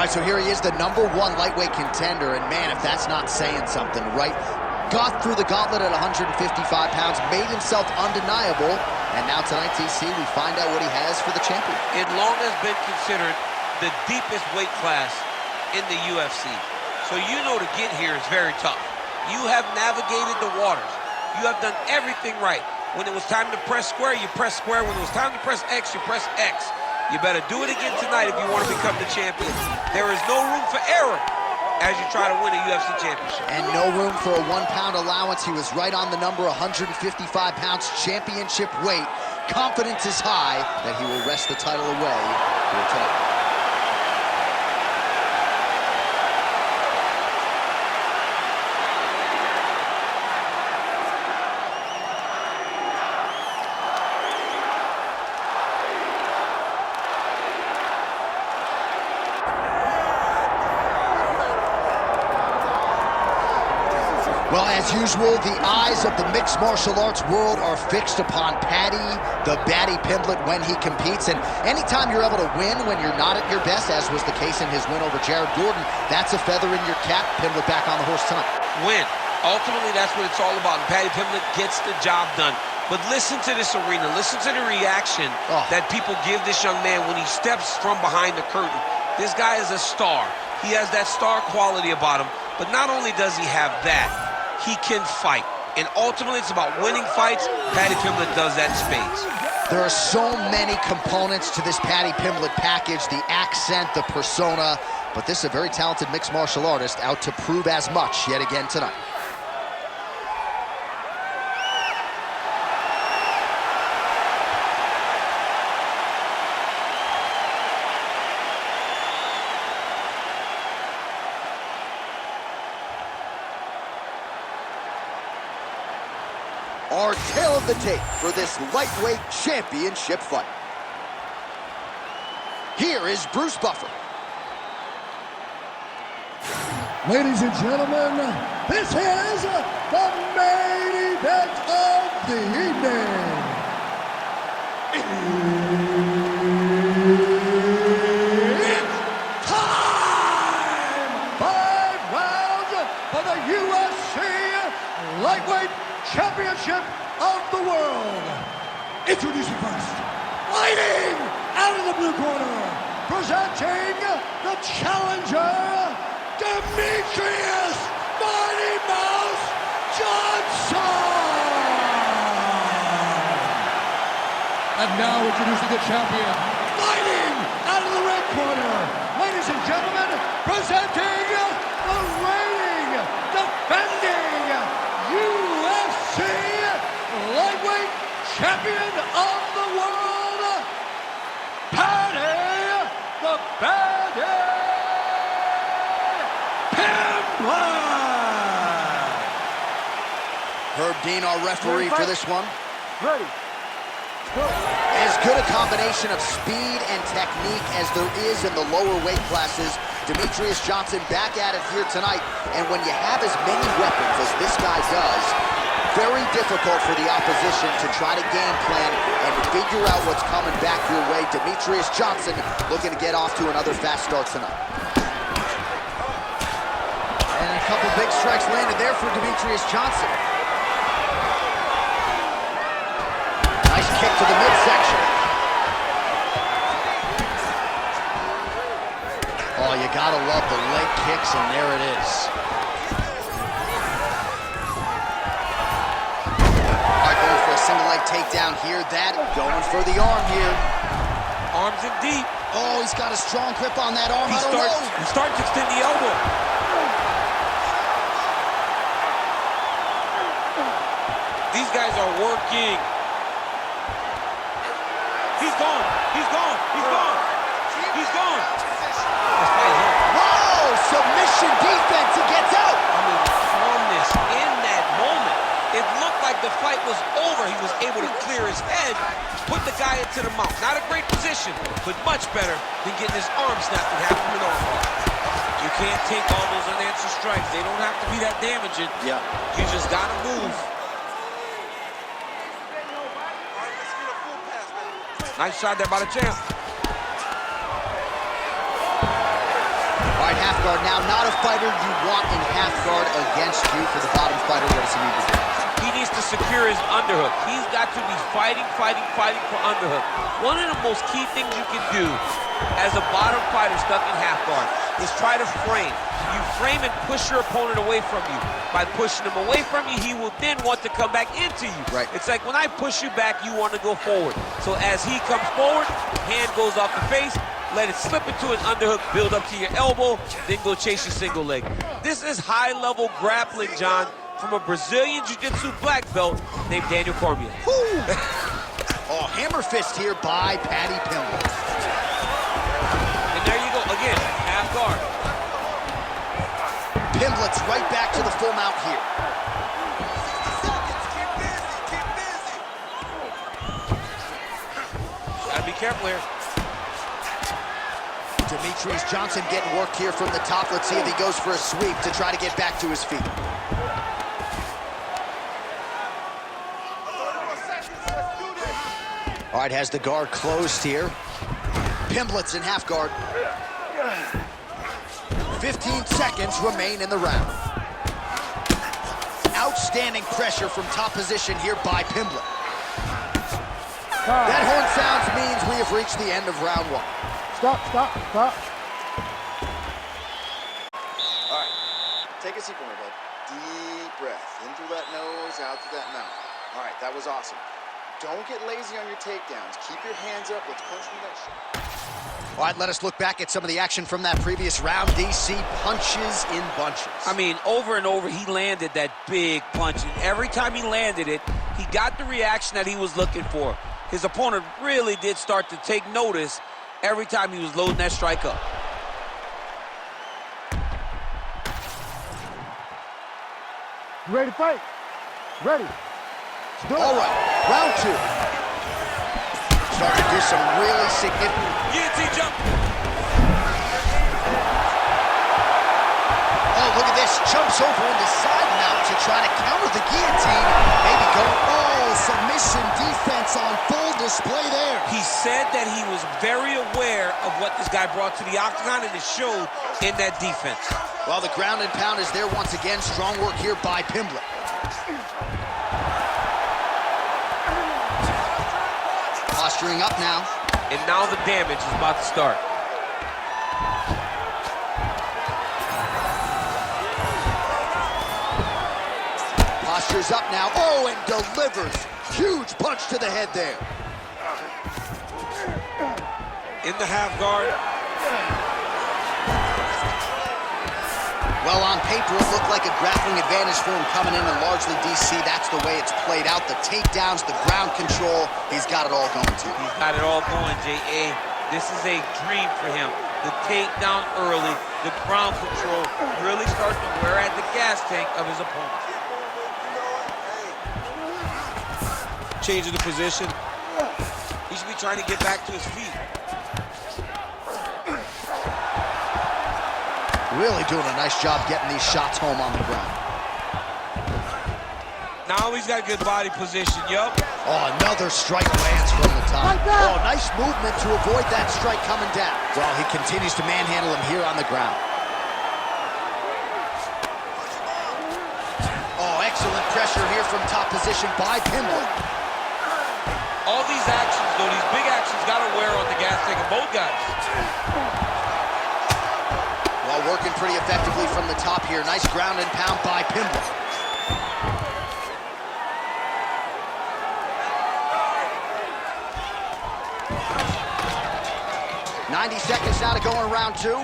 All right, so here he is, the #1 lightweight contender, and man, if that's not saying something, right? Got through the gauntlet at 155 pounds, made himself undeniable, and now tonight, TC, we find out what he has for the champion. It long has been considered the deepest weight class in the UFC. So you know to get here is very tough. You have navigated the waters. You have done everything right. When it was time to press square, you press square. When it was time to press X, you press X. You better do it again tonight if you want to become the champion. There is no room for error as you try to win a UFC championship. And no room for a 1 pound allowance. He was right on the number, 155 pounds, championship weight. Confidence is high that he will wrest the title away here tonight. Well, as usual, the eyes of the mixed martial arts world are fixed upon Paddy, the Paddy Pimblett, when he competes. And anytime you're able to win when you're not at your best, as was the case in his win over Jared Gordon, that's a feather in your cap. Pimblett back on the horse tonight. Win. Ultimately, that's what it's all about. And Paddy Pimblett gets the job done. But listen to this arena. Listen to the reaction that people give this young man when he steps from behind the curtain. This guy is a star. He has that star quality about him. But not only does he have that, he can fight. And ultimately, it's about winning fights. Paddy Pimblett does that in spades. There are so many components to this Paddy Pimblett package, the accent, the persona, but this is a very talented mixed martial artist out to prove as much yet again tonight. Our tale of the tape for this lightweight championship fight. Here is Bruce Buffer. Ladies and gentlemen, this is the main event of the evening. It's time! 5 rounds for the UFC lightweight championship of the world. Introducing first, fighting out of the blue corner, presenting the challenger, Demetrious Mighty Mouse Johnson. And now introducing the champion, fighting out of the red corner, ladies and gentlemen, presenting the reigning, defending UFC lightweight champion of the world, Paddy the Paddy Pimblett. Herb Dean, our referee for this one. Ready. As good a combination of speed and technique as there is in the lower weight classes, Demetrious Johnson back at it here tonight. And when you have as many weapons as this guy does, very difficult for the opposition to try to game plan and figure out what's coming back your way. Demetrious Johnson looking to get off to another fast start tonight. And a couple big strikes landed there for Demetrious Johnson. Nice kick to the midsection. Oh, you gotta love the leg kicks, and there it is. All right, going for a single leg takedown here. That going for the arm here. Arms in deep. Oh, he's got a strong grip on that arm. He's starting to extend the elbow. These guys are working. He's gone. He's gone. He's gone. He's gone. Whoa! Submission defense. He gets out. I mean, calmness in that moment. It looked like the fight was over. He was able to clear his head, put the guy into the mount. Not a great position, but much better than getting his arm snapped and having him an arm bar. You can't take all those unanswered strikes. They don't have to be that damaging. Yeah. You just gotta move. Nice shot there by the champ. right, half guard now. Not a fighter you want in half guard against you. For the bottom fighter, what does he need to do? He needs to secure his underhook. He's got to be fighting for underhook. One of the most key things you can do as a bottom fighter stuck in half guard is try to frame. You frame and push your opponent away from you. By pushing him away from you, he will then want to come back into you. Right. It's like when I push you back, you want to go forward. So as he comes forward, hand goes off the face, let it slip into an underhook, build up to your elbow, then go chase your single leg. This is high-level grappling, John, from a Brazilian Jiu-Jitsu black belt named Daniel Cormier. Oh, hammer fist here by Paddy Pimblett. And there you go, again, half guard. Pimblett's right back to the full mount here. Gotta be careful here. Demetrious Johnson getting worked here from the top. Let's see if he goes for a sweep to try to get back to his feet. All right, has the guard closed here. Pimblett's in half guard. 15 seconds remain in the round. Outstanding pressure from top position here by Pimblett. That horn sounds means we have reached the end of round one. Stop. All right, take a seat for me, bud. Deep breath. In through that nose, out through that mouth. All right, that was awesome. Don't get lazy on your takedowns. Keep your hands up. Let's punch through that shit. All right, let us look back at some of the action from that previous round. DC punches in bunches. I mean, over and over, he landed that big punch. And every time he landed it, he got the reaction that he was looking for. His opponent really did start to take notice every time he was loading that strike up. You ready to fight? Ready. All right, round two. Starting to do some really significant... Guillotine jump. Oh, look at this. Jumps over into side mount to try to counter the guillotine. Maybe go... Oh, submission defense on full display there. He said that he was very aware of what this guy brought to the octagon, and it showed in that defense. Well, the ground and pound is there once again. Strong work here by Pimblett. Posturing up now. And now the damage is about to start. Posture's up now. Oh, and delivers. Huge punch to the head there. In the half guard. Well, on paper, it looked like a grappling advantage for him coming in, and largely, DC, that's the way it's played out. The takedowns, the ground control, he's got it all going, too. He's got it all going, J.A. This is a dream for him. The takedown early, the ground control, really starting to wear at the gas tank of his opponent. Changing the position. He should be trying to get back to his feet. Really doing a nice job getting these shots home on the ground. Now he's got good body position, yup. Oh, another strike lands from the top. Oh, nice movement to avoid that strike coming down. Well, he continues to manhandle him here on the ground. Oh, excellent pressure here from top position by Pimblett. All these actions, though, these big actions, got to wear on the gas tank of both guys. Well, working pretty effectively from the top here. Nice ground and pound by Pimblett. .90 seconds now to go in round two.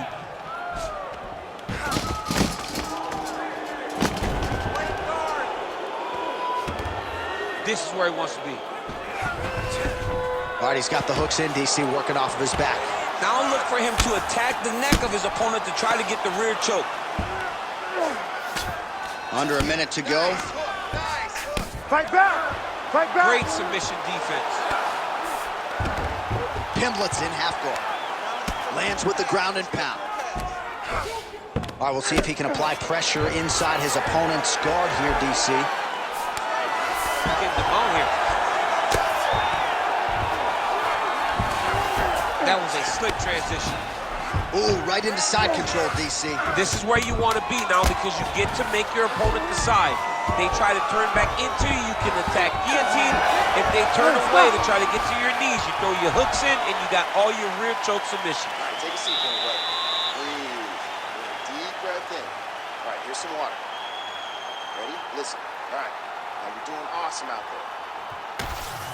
This is where he wants to be. All right, he's got the hooks in, DC, working off of his back. Now look for him to attack the neck of his opponent to try to get the rear choke. Under a minute to go. Fight back! Fight back! Great submission defense. Pimblett's in half guard. Lands with the ground and pound. All right, we'll see if he can apply pressure inside his opponent's guard here, DC. Getting the bone here. That was a slick transition. Ooh, right into side control, DC. This is where you want to be now because you get to make your opponent decide. They try to turn back into you, you can attack guillotine. If they turn away to try to get to your knees, you throw your hooks in and you got all your rear choke submissions. All right, take a seat for me, buddy. Breathe. Deep breath in. All right, here's some water. Ready? Listen. All right. Now you're doing awesome out there.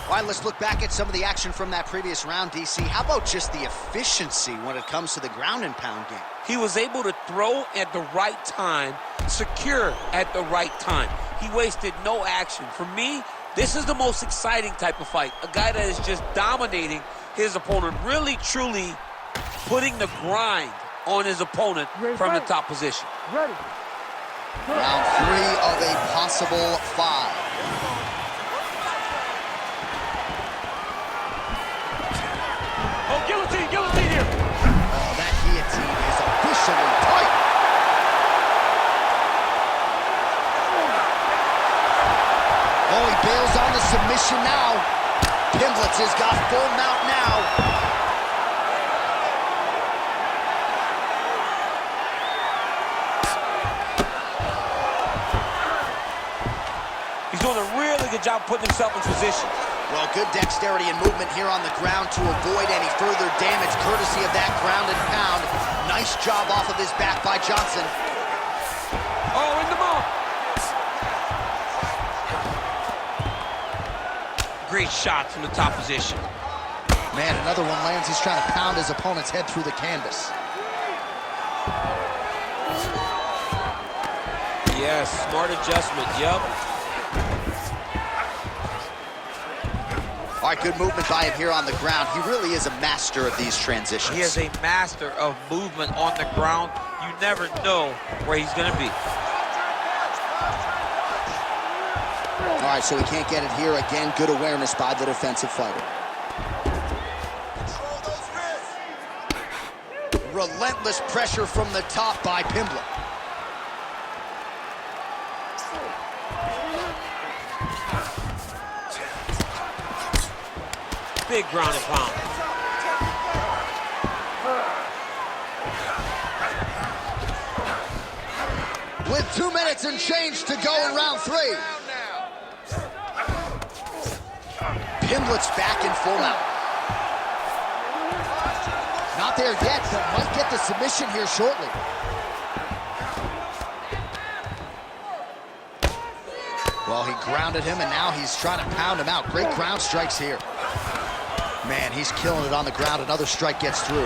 All right, let's look back at some of the action from that previous round, DC. How about just the efficiency when it comes to the ground and pound game? He was able to throw at the right time, secure at the right time. He wasted no action. For me, this is the most exciting type of fight. A guy that is just dominating his opponent, really, truly putting the grind on his opponent from the top position. Ready. Round 3 of a possible 5. Oh, guillotine here. Oh, that guillotine is officially tight. Oh, he bails on the submission now. Pimblett has got full mount now. He's doing a really good job putting himself in position. Well, good dexterity and movement here on the ground to avoid any further damage, courtesy of that ground and pound. Nice job off of his back by Johnson. Oh, in the mouth. Great shot from the top position. Man, another one lands. He's trying to pound his opponent's head through the canvas. Yes, smart adjustment, yup. All right, good movement by him here on the ground. He really is a master of these transitions. He is a master of movement on the ground. You never know where he's going to be. All right, so he can't get it here. Again, good awareness by the defensive fighter. Relentless pressure from the top by Pimblett. Big ground and pound. With 2 minutes and change to go in round 3. Pimblett's back in full mount. Not there yet, but might get the submission here shortly. Well, he grounded him, and now he's trying to pound him out. Great ground strikes here. Man, he's killing it on the ground. Another strike gets through.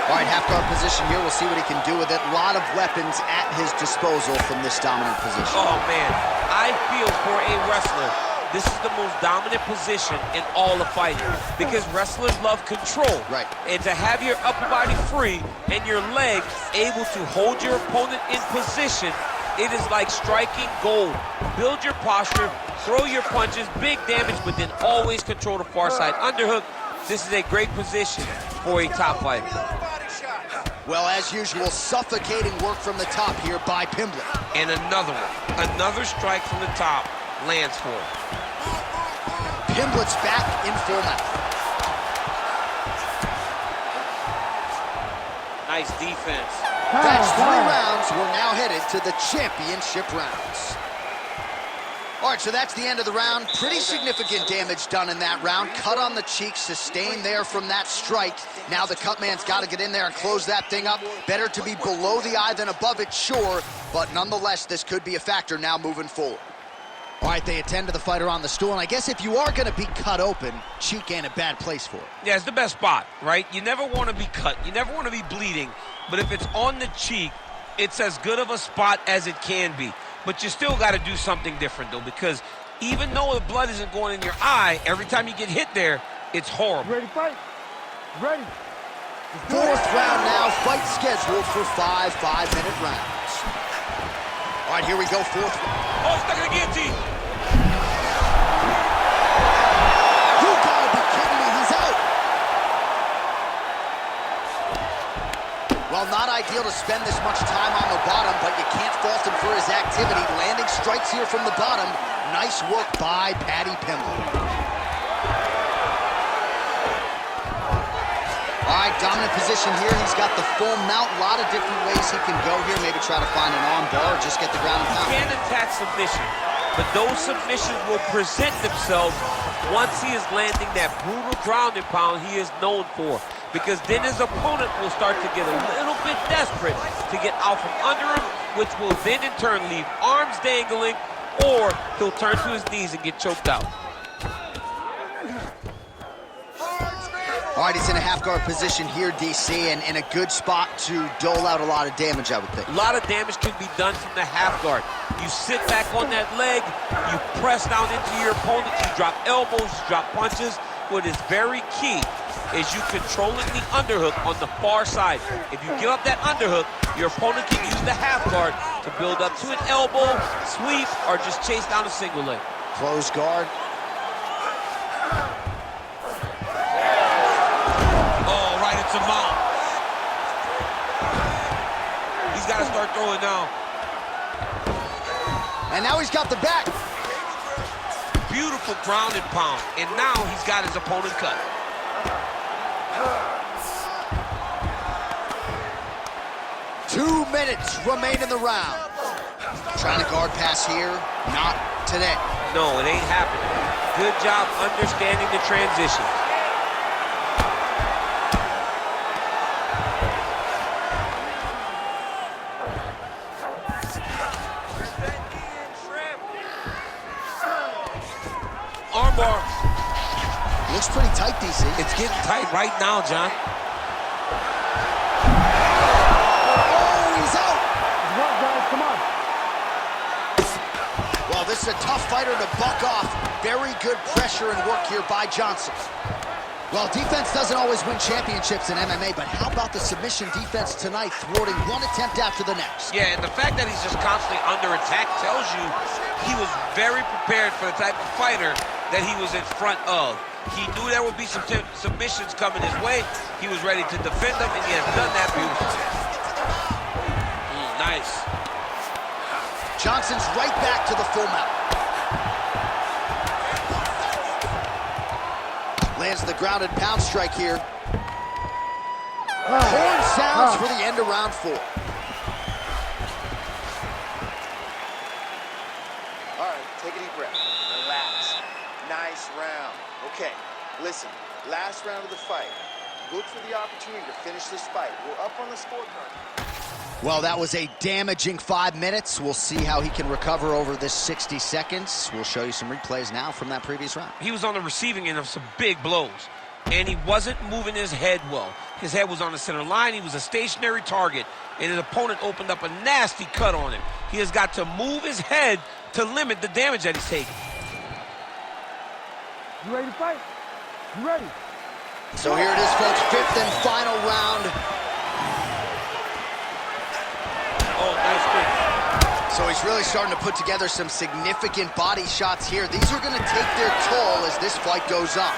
All right, half guard position here. We'll see what he can do with it. A lot of weapons at his disposal from this dominant position. Oh, man. I feel for a wrestler, this is the most dominant position in all of fighting because wrestlers love control. Right. And to have your upper body free and your legs able to hold your opponent in position, it is like striking gold. Build your posture, throw your punches, big damage, but then always control the far side underhook. This is a great position for a top fighter. Well, as usual, suffocating work from the top here by Pimblett. And another one. Another strike from the top lands for him. Pimblett's back in full mount. Nice defense. That's 3 rounds. We're now headed to the championship rounds. All right, so that's the end of the round. Pretty significant damage done in that round. Cut on the cheek, sustained there from that strike. Now the cut man's got to get in there and close that thing up. Better to be below the eye than above it, sure. But nonetheless, this could be a factor now moving forward. All right, they attend to the fighter on the stool. And I guess if you are going to be cut open, cheek ain't a bad place for it. Yeah, it's the best spot, right? You never want to be cut. You never want to be bleeding. But if it's on the cheek, it's as good of a spot as it can be. But you still got to do something different, though, because even though the blood isn't going in your eye, every time you get hit there, it's horrible. Ready, fight. Ready. 4th round now. Fight scheduled for 5 5-minute rounds. All right, here we go. 4th round. Oh, stuck in the guillotine. You gotta be kidding me. He's out. Well, not ideal to spend this much time on the bottom, but you can't fault him for his activity. Landing strikes here from the bottom. Nice work by Paddy Pimblett. All right, dominant position here. He's got the full mount. A lot of different ways he can go here. Maybe try to find an arm bar or just get the ground and pound. He can attack submission, but those submissions will present themselves once he is landing that brutal ground and pound he is known for. Because then his opponent will start to get a little bit desperate to get out from under him, which will then in turn leave arms dangling, or he'll turn to his knees and get choked out. All right, he's in a half-guard position here, DC, and in a good spot to dole out a lot of damage, I would think. A lot of damage can be done from the half guard. You sit back on that leg, you press down into your opponent, you drop elbows, you drop punches. What is very key is you controlling the underhook on the far side. If you give up that underhook, your opponent can use the half guard to build up to an elbow, sweep, or just chase down a single leg. Close guard. Oh, right into mount. He's got to start throwing down. And now he's got the back. Beautiful ground and pound. And now he's got his opponent cut. Two minutes remain in the round. Trying to guard pass here. Not today. No, it ain't happening. Good job understanding the transition. Armbar. Looks pretty tight, DC. It's getting tight right now, John. Oh, he's out. Good work, guys. Come on. Well, this is a tough fighter to buck off. Very good pressure and work here by Johnson. Well, defense doesn't always win championships in MMA, but how about the submission defense tonight, thwarting one attempt after the next? Yeah, and the fact that he's just constantly under attack tells you he was very prepared for the type of fighter that he was in front of. He knew there would be some submissions coming his way. He was ready to defend them, and he has done that beautifully. Nice. Johnson's right back to the full mount. Lands the grounded pound strike here. Horn sounds for the end of round 4. All right, take a deep breath. Relax. Nice round. Okay, listen, last round of the fight. Look for the opportunity to finish this fight. We're up on the scorecard. Well, that was a damaging 5 minutes. We'll see how he can recover over this 60 seconds. We'll show you some replays now from that previous round. He was on the receiving end of some big blows, and he wasn't moving his head well. His head was on the center line. He was a stationary target, and his opponent opened up a nasty cut on him. He has got to move his head to limit the damage that he's taking. You ready to fight? You ready? So here it is, folks, 5th and final round. Oh, nice kick. So he's really starting to put together some significant body shots here. These are going to take their toll as this fight goes on.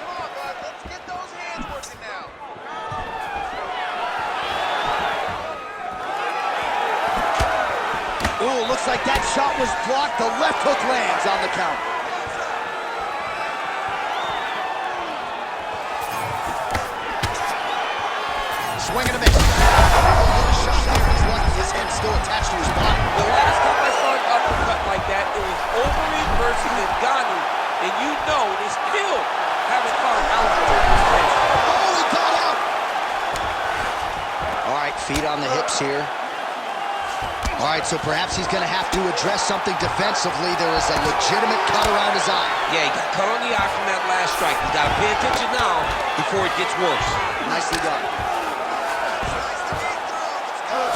Come on, bud. Let's get those hands working now. Ooh, looks like that shot was blocked. The left hook lands on the count. Swing and a miss. Shot there. He's lucky his head's still attached to his body. The last time I saw an uppercut like that, it was Overeem versus Ngannou, and you know they still haven't found out for his head. Oh, he got out. All right, feet on the hips here. All right, so perhaps he's going to have to address something defensively. There is a legitimate cut around his eye. Yeah, he got cut on the eye from that last strike. He's got to pay attention now before it gets worse. Nicely done.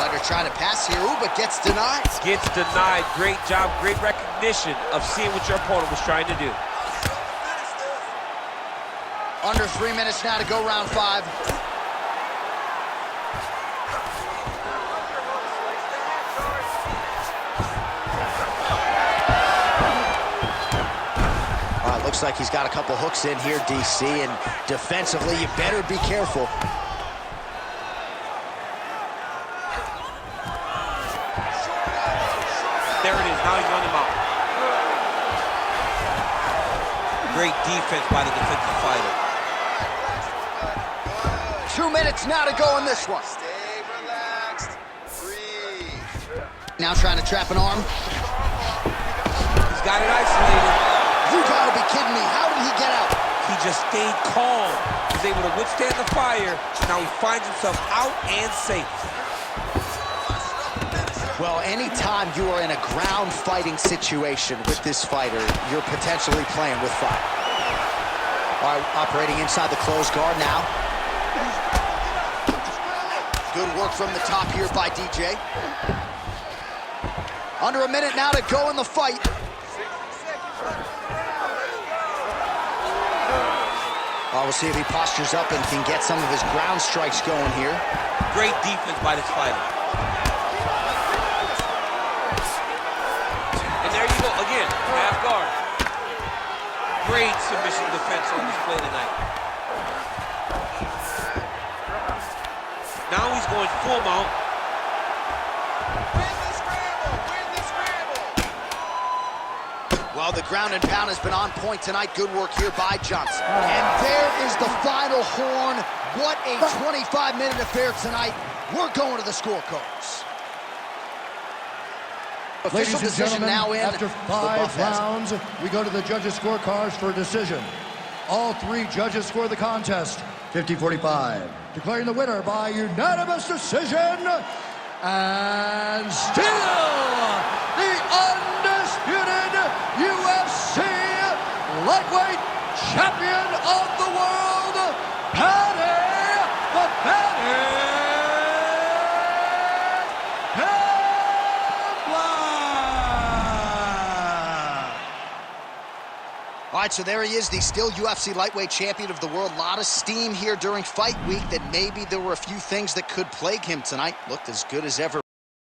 Fighter trying to pass here, ooh, but gets denied. Gets denied. Great job, great recognition of seeing what your opponent was trying to do. Under 3 minutes now to go round 5. Looks like he's got a couple hooks in here, DC, and defensively, you better be careful. There it is. Now he's on him out. Great defense by the defensive fighter. 2 minutes now to go in this one. Stay relaxed. Breathe. Now trying to trap an arm. He's got it isolated. You gotta be kidding me. How did he get out? He just stayed calm. He was able to withstand the fire. Now he finds himself out and safe. Well, anytime you are in a ground fighting situation with this fighter, you're potentially playing with fire. All right, operating inside the closed guard now. Good work from the top here by DJ. Under a minute now to go in the fight. We'll see if he postures up and can get some of his ground strikes going here. Great defense by this fighter. And there you go, again, half guard. Great submission defense on display tonight. Now he's going full mount. Well, the ground and pound has been on point tonight. Good work here by Johnson. And there is the final horn. What a 25-minute affair tonight. We're going to the scorecards. Official Ladies and decision gentlemen, now in. after 5 rounds, we go to the judges' scorecards for a decision. All 3 judges score the contest 50-45. Declaring the winner by unanimous decision, and still the undisputed UFC lightweight champion of the world, Paddy Pimblett. All right, so there he is, the still UFC lightweight champion of the world. A lot of steam here during fight week that maybe there were a few things that could plague him tonight. Looked as good as ever.